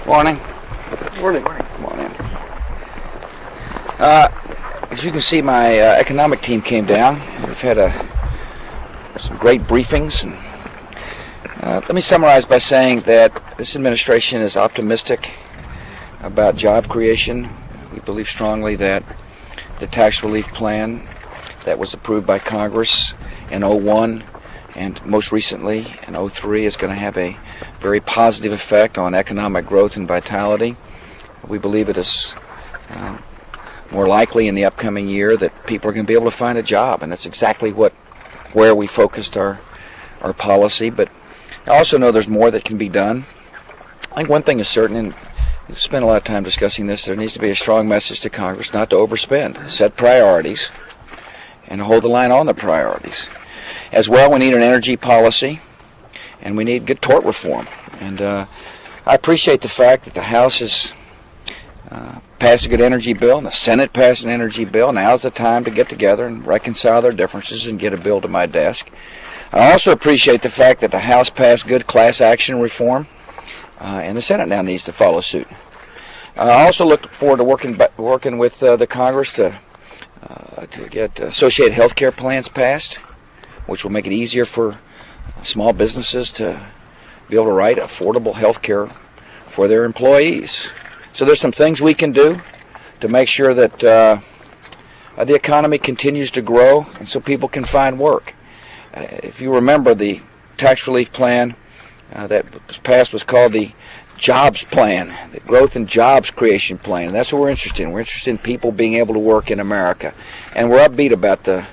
Morning. Morning. Morning. As you can see, my economic team came down. We've had some great briefings. Let me summarize by saying that this administration is optimistic about job creation. We believe strongly that the tax relief plan that was approved by Congress in 2001 and most recently in 2003 is going to have a very positive effect on economic growth and vitality. We believe it is more likely in the upcoming year that people are going to be able to find a job, and that's exactly where we focused our policy. But I also know there's more that can be done. I think one thing is certain, and we've spent a lot of time discussing this, there needs to be a strong message to Congress not to overspend, set priorities, and hold the line on the priorities. As well, we need an energy policy, and we need good tort reform. And I appreciate the fact that the House has passed a good energy bill, and the Senate passed an energy bill. Now's the time to get together and reconcile their differences and get a bill to my desk. I also appreciate the fact that the House passed good class action reform, and the Senate now needs to follow suit. I also look forward to working with the Congress to get associated health care plans passed, which will make it easier for small businesses to be able to write affordable health care for their employees. So there's some things we can do to make sure that the economy continues to grow and so people can find work. If you remember, the tax relief plan that was passed was called the Jobs Plan, the Growth and Jobs Creation Plan. And that's what we're interested in. We're interested in people being able to work in America. And we're upbeat about the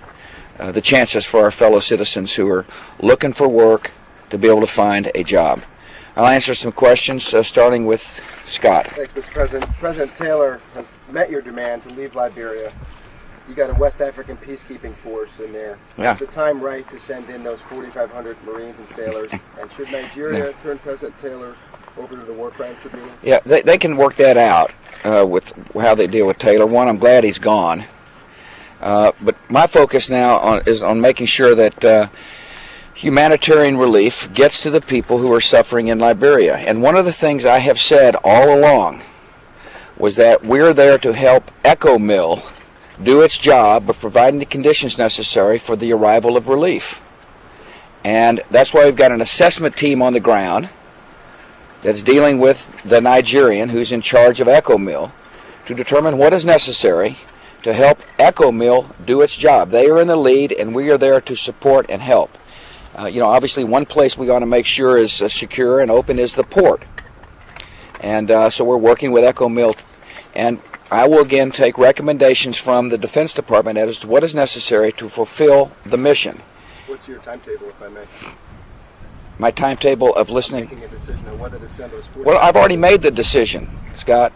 chances for our fellow citizens who are looking for work to be able to find a job. I'll answer some questions, starting with Scott. Thanks, Mr. President. President Taylor has met your demand to leave Liberia. You got a West African peacekeeping force in there. Yeah. Is the time right to send in those 4,500 Marines and sailors? And should Nigeria turn President Taylor over to the War Crimes Tribunal? Yeah, they can work that out with how they deal with Taylor. One, I'm glad he's gone. But my focus now is on making sure that humanitarian relief gets to the people who are suffering in Liberia. And one of the things I have said all along was that we're there to help Echo Mill do its job of providing the conditions necessary for the arrival of relief. And that's why we've got an assessment team on the ground that's dealing with the Nigerian who's in charge of Echo Mill to determine what is necessary to help Echo Mill do its job. They are in the lead, and we are there to support and help. Obviously one place we want to make sure is secure and open is the port. And so we're working with Echo Mill. And I will again take recommendations from the Defense Department as to what is necessary to fulfill the mission. What's your timetable, if I may? My timetable of listening? Making a decision on whether to send those 4,500. Well, I've already made the decision, Scott.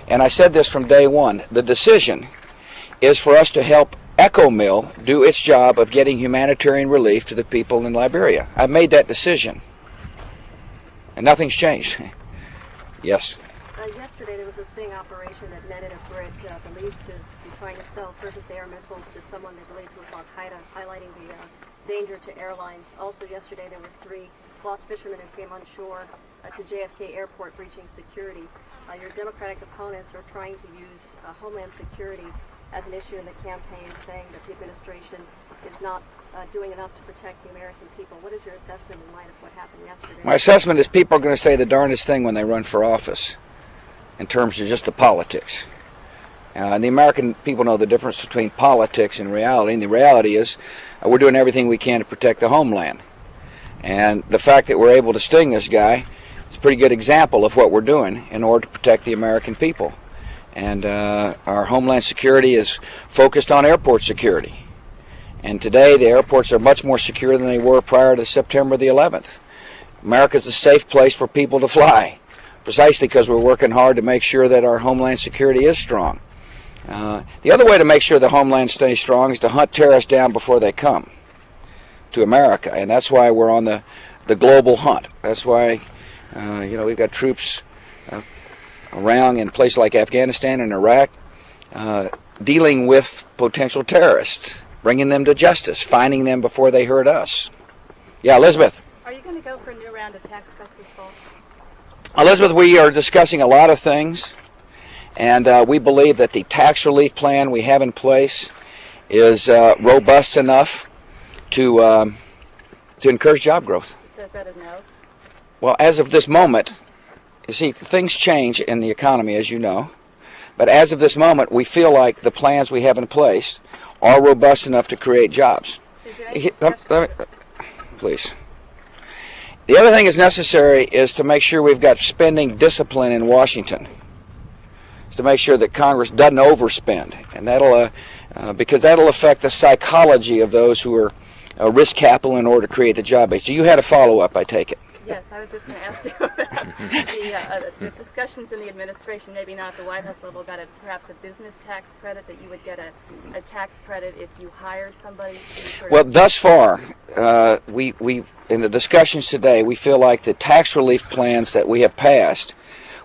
And I said this from day one. The decision is for us to help Echo Mill do its job of getting humanitarian relief to the people in Liberia. I made that decision. And nothing's changed. Yes? Yesterday there was a sting operation that netted a brig believed to be trying to sell surface-to-air missiles to someone they believed was Al-Qaeda, highlighting the danger to airlines. Also yesterday there were 3 lost fishermen who came on shore to JFK Airport breaching security. Your Democratic opponents are trying to use Homeland Security as an issue in the campaign, saying that the administration is not doing enough to protect the American people. What is your assessment in light of what happened yesterday? My assessment is people are going to say the darndest thing when they run for office in terms of just the politics. And the American people know the difference between politics and reality. And the reality is we're doing everything we can to protect the homeland. And the fact that we're able to sting this guy is a pretty good example of what we're doing in order to protect the American people. And our Homeland Security is focused on airport security. And today the airports are much more secure than they were prior to September the 11th. America's a safe place for people to fly, precisely because we're working hard to make sure that our Homeland Security is strong. The other way to make sure the Homeland stays strong is to hunt terrorists down before they come to America. And that's why we're on the global hunt. That's why we've got troops around in places like Afghanistan and Iraq dealing with potential terrorists, bringing them to justice, finding them before they hurt us. Yeah, Elizabeth. Are you going to go for a new round of tax cuts this fall? Elizabeth, we are discussing a lot of things, and we believe that the tax relief plan we have in place is robust enough to encourage job growth. So is that a no? Well, as of this moment, you see, things change in the economy, as you know. But as of this moment, we feel like the plans we have in place are robust enough to create jobs. Please. The other thing that's necessary is to make sure we've got spending discipline in Washington. It's to make sure that Congress doesn't overspend, and that'll because that'll affect the psychology of those who are risk capital in order to create the job base. So you had a follow-up, I take it. Yes, I was just going to ask you about the discussions in the administration, maybe not at the White House level, about perhaps a business tax credit, that you would get a tax credit if you hired somebody. Well, thus far, we in the discussions today, we feel like the tax relief plans that we have passed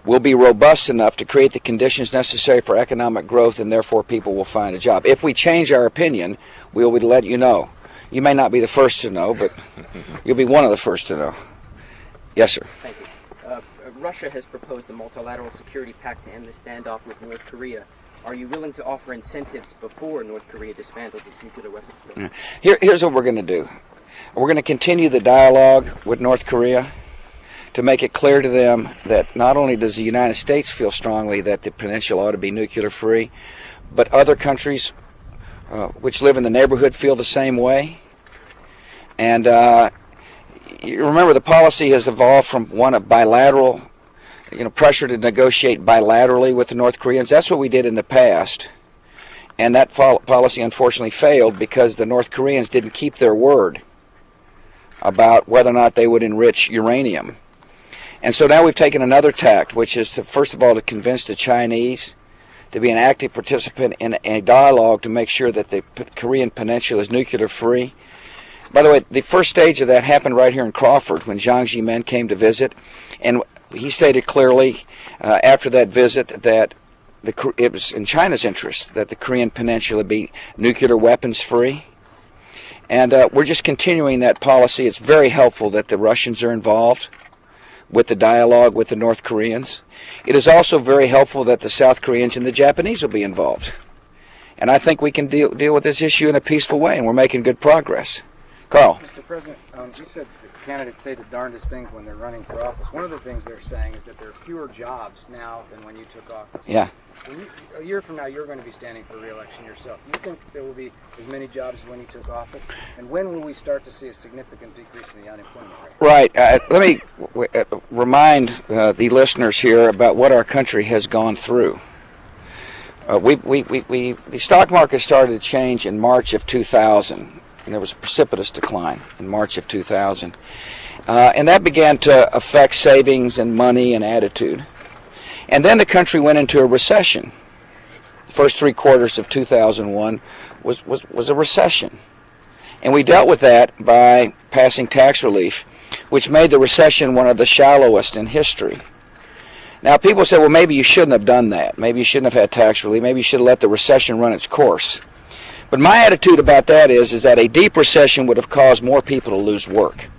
will be robust enough to create the conditions necessary for economic growth, and therefore people will find a job. If we change our opinion, we will let you know. You may not be the first to know, but you'll be one of the first to know. Yes, sir. Thank you. Russia has proposed a multilateral security pact to end the standoff with North Korea. Are you willing to offer incentives before North Korea dismantles its nuclear weapons program? Here's what we're going to do. We're going to continue the dialogue with North Korea to make it clear to them that not only does the United States feel strongly that the peninsula ought to be nuclear free, but other countries which live in the neighborhood feel the same way. And you remember, the policy has evolved from one of bilateral, pressure to negotiate bilaterally with the North Koreans. That's what we did in the past. And that policy unfortunately failed because the North Koreans didn't keep their word about whether or not they would enrich uranium. And so now we've taken another tact, which is to, first of all, to convince the Chinese to be an active participant in a dialogue to make sure that the Korean peninsula is nuclear free. By the way, the first stage of that happened right here in Crawford when Jiang Zemin came to visit, and he stated clearly after that visit that it was in China's interest that the Korean peninsula be nuclear weapons free. And we're just continuing that policy. It's very helpful that the Russians are involved with the dialogue with the North Koreans. It is also very helpful that the South Koreans and the Japanese will be involved. And I think we can deal with this issue in a peaceful way, and we're making good progress. Carl. Mr. President, you said that candidates say the darndest things when they're running for office. One of the things they're saying is that there are fewer jobs now than when you took office. Yeah. A year from now, you're going to be standing for re-election yourself. Do you think there will be as many jobs as when you took office? And when will we start to see a significant decrease in the unemployment rate? Right. Let me remind the listeners here about what our country has gone through. The stock market started to change in March of 2000. And there was a precipitous decline in March of 2000. And that began to affect savings and money and attitude. And then the country went into a recession. The first 3 quarters of 2001 was a recession. And we dealt with that by passing tax relief, which made the recession one of the shallowest in history. Now, people say, well, maybe you shouldn't have done that. Maybe you shouldn't have had tax relief. Maybe you should have let the recession run its course. But my attitude about that is that a deep recession would have caused more people to lose work.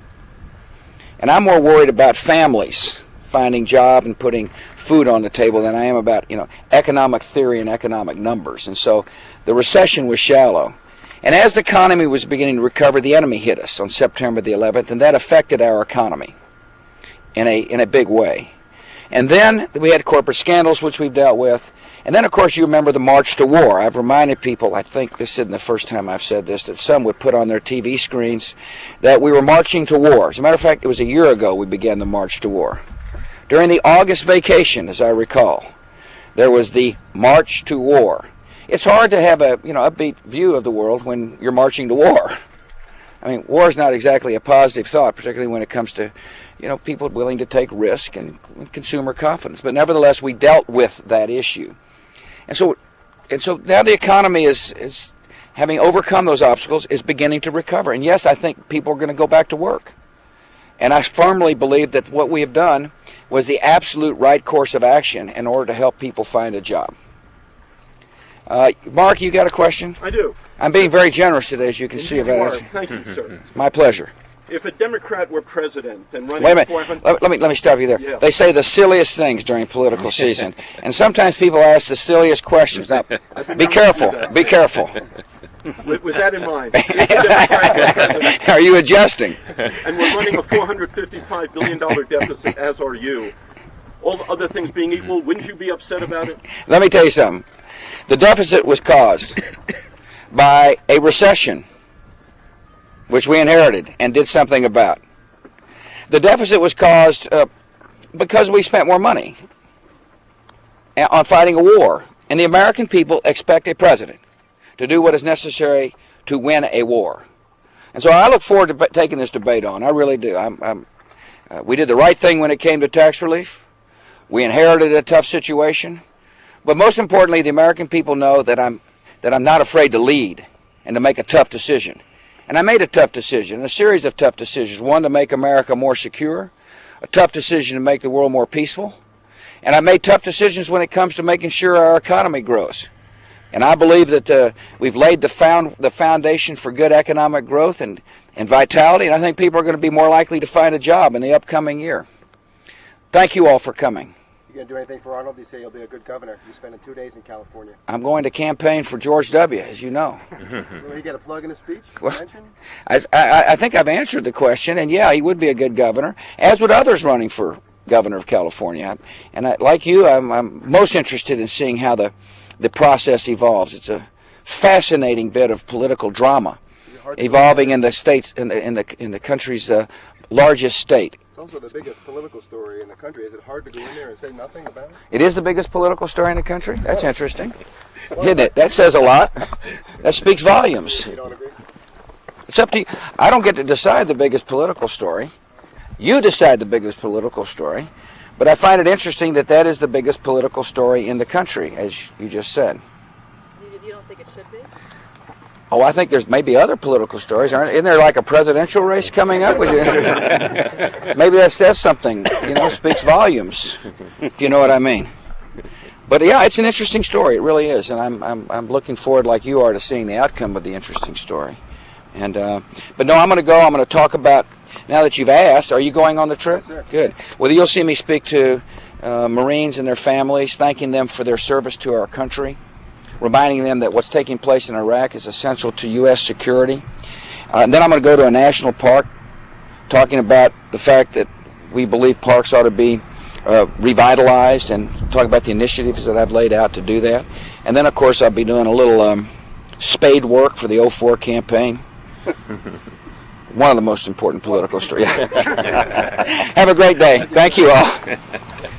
And I'm more worried about families finding job and putting food on the table than I am about, economic theory and economic numbers. And so the recession was shallow. And as the economy was beginning to recover, the enemy hit us on September the 11th, and that affected our economy in a big way. And then we had corporate scandals, which we've dealt with. And then, of course, you remember the march to war. I've reminded people, I think this isn't the first time I've said this, that some would put on their TV screens that we were marching to war. As a matter of fact, it was a year ago we began the march to war. During the August vacation, as I recall, there was the march to war. It's hard to have a upbeat view of the world when you're marching to war. I mean, war is not exactly a positive thought, particularly when it comes to people willing to take risk and consumer confidence. But nevertheless, we dealt with that issue. And so now the economy is having overcome those obstacles, is beginning to recover. And yes, I think people are going to go back to work. And I firmly believe that what we have done was the absolute right course of action in order to help people find a job. Mark, you got a question? I do. I'm being very generous today, as you can see about it. Thank you, sir. My pleasure. if a Democrat were president and running Wait a minute. 400... Let me stop you there. Yeah. They say the silliest things during political season, and sometimes people ask the silliest questions. Now, be careful. Be careful. With that in mind, if a Democrat were president Are you adjusting? and we're running a $455 billion deficit, as are you, all other things being equal, wouldn't you be upset about it? Let me tell you something. The deficit was caused by a recession, which we inherited and did something about. The deficit was caused because we spent more money on fighting a war. And the American people expect a president to do what is necessary to win a war. And so I look forward to taking this debate on. I really do. We did the right thing when it came to tax relief. We inherited a tough situation. But most importantly, the American people know that I'm not afraid to lead and to make a tough decision. And I made a tough decision, a series of tough decisions. One, to make America more secure, a tough decision to make the world more peaceful. And I made tough decisions when it comes to making sure our economy grows. And I believe that we've laid the foundation for good economic growth and vitality, and I think people are going to be more likely to find a job in the upcoming year. Thank you all for coming. You going to do anything for Arnold? You say you'll be a good governor. You're spending 2 days in California. I'm going to campaign for George W., as you know. Will he get a plug in his speech? Well, I think I've answered the question, and yeah, he would be a good governor, as would others running for governor of California. And like you, I'm most interested in seeing how the process evolves. It's a fascinating bit of political drama evolving in the states, in the country's largest state. It's also the biggest political story in the country. Is it hard to go in there and say nothing about it? It is the biggest political story in the country? That's interesting. Isn't it? That says a lot. That speaks volumes. You don't agree? It's up to you. I don't get to decide the biggest political story. You decide the biggest political story. But I find it interesting that that is the biggest political story in the country, as you just said. You don't think it should be? Oh, I think there's maybe other political stories. Isn't there like a presidential race coming up? Maybe that says something, speaks volumes, if you know what I mean. But yeah, it's an interesting story. It really is, and I'm looking forward, like you are, to seeing the outcome of the interesting story. And but no, I'm going to go. I'm going to talk about. Now that you've asked, are you going on the trip? Yes, sir. Good. Well, you'll see me speak to Marines and their families, thanking them for their service to our country, reminding them that what's taking place in Iraq is essential to U.S. security. And then I'm going to go to a national park, talking about the fact that we believe parks ought to be revitalized, and talk about the initiatives that I've laid out to do that. And then, of course, I'll be doing a little spade work for the 04 campaign. One of the most important political stories. Have a great day. Thank you all.